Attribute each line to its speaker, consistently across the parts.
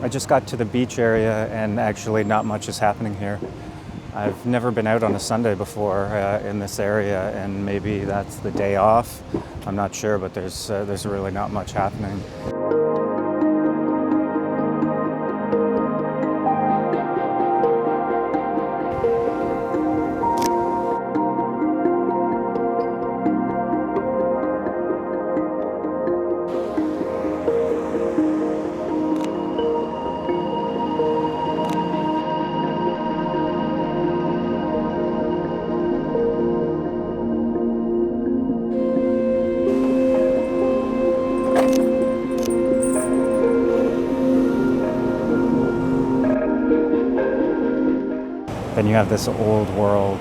Speaker 1: I just got to the beach area and actually not much is happening here. I've never been out on a Sunday before in this area, and maybe that's the day off. I'm not sure, but there's really not much happening. Then you have this old world.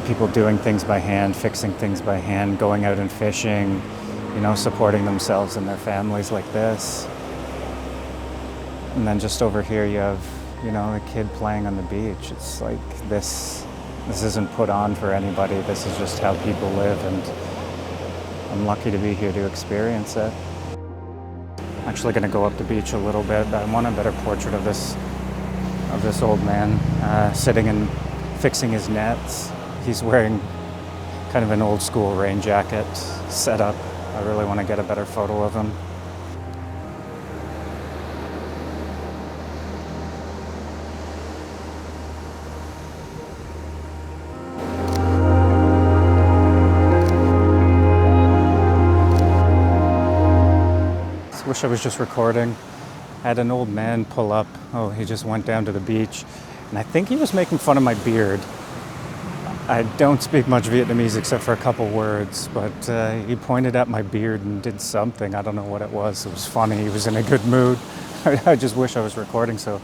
Speaker 1: People doing things by hand, fixing things by hand, going out and fishing, supporting themselves and their families like this. And then just over here you have, a kid playing on the beach. It's like this isn't put on for anybody. This is just how people live, and I'm lucky to be here to experience it. Actually going to go up the beach a little bit. I want a better portrait of this old man sitting and fixing his nets. He's wearing kind of an old school rain jacket setup. I really want to get a better photo of him. Wish I was just recording. I had an old man pull up. Oh, he just went down to the beach, and I think he was making fun of my beard. I don't speak much Vietnamese except for a couple words, but he pointed at my beard and did something. I don't know what it was. It was funny. He was in a good mood. I just wish I was recording so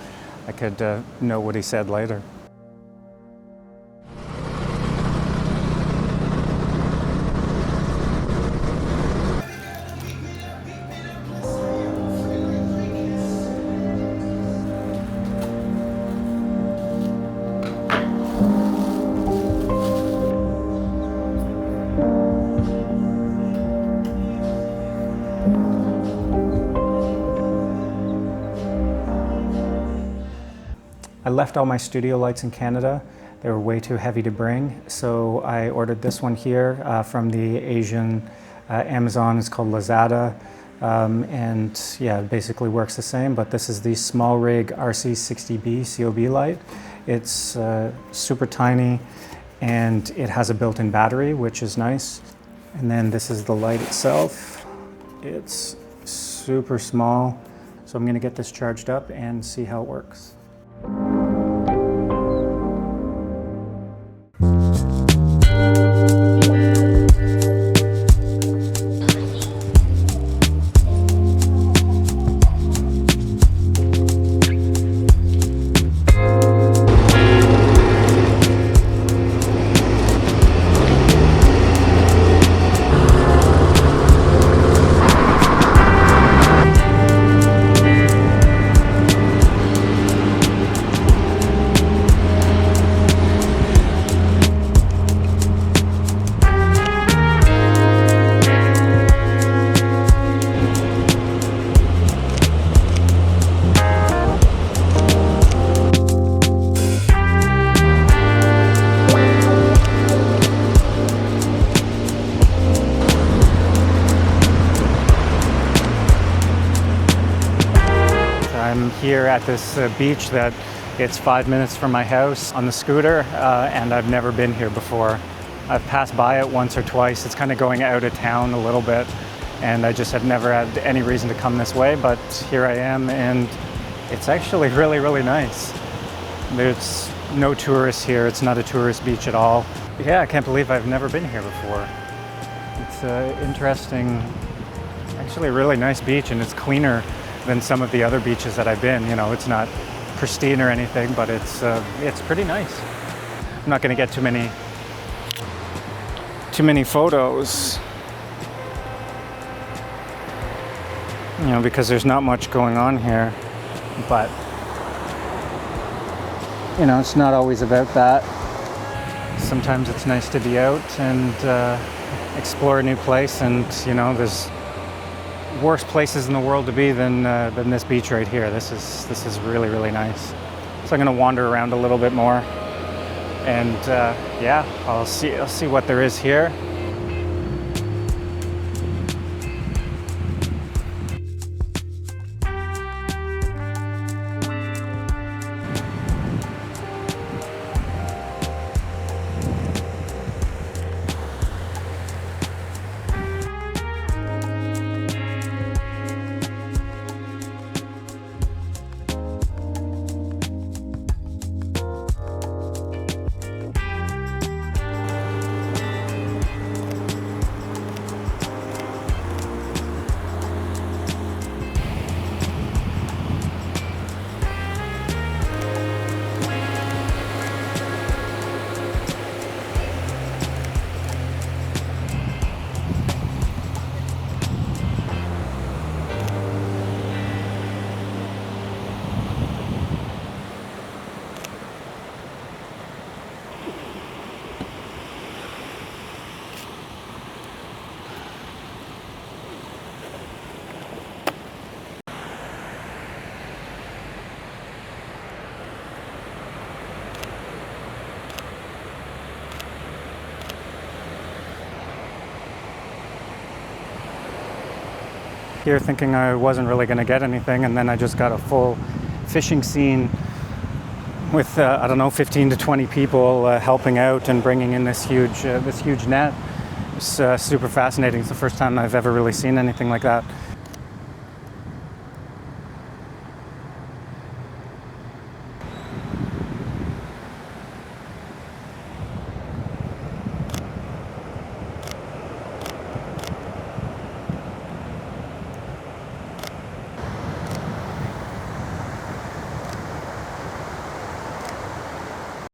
Speaker 1: I could know what he said later. I left all my studio lights in Canada. They were way too heavy to bring, so I ordered this one here from the Asian Amazon. It's called Lazada, and yeah, it basically works the same, but this is the SmallRig RC60B COB light. It's super tiny, and it has a built-in battery, which is nice. And then this is the light itself. It's super small, so I'm gonna get this charged up and see how it works. I'm here at this beach that it's 5 minutes from my house on the scooter, and I've never been here before. I've passed by it once or twice. It's kind of going out of town a little bit, and I just had never had any reason to come this way, but here I am, and it's actually really, really nice. There's no tourists here. It's not a tourist beach at all. Yeah, I can't believe I've never been here before. It's interesting, actually a really nice beach, and it's cleaner than some of the other beaches that I've been. It's not pristine or anything, but it's pretty nice. I'm not going to get too many photos, because there's not much going on here. But it's not always about that. Sometimes it's nice to be out and explore a new place, and there's worse places in the world to be than this beach right here. This is really, really nice. So I'm gonna wander around a little bit more, and yeah, I'll see what there is here. Here thinking I wasn't really going to get anything, and then I just got a full fishing scene with I don't know, 15 to 20 people helping out and bringing in this huge net. It's super fascinating. It's the first time I've ever really seen anything like that.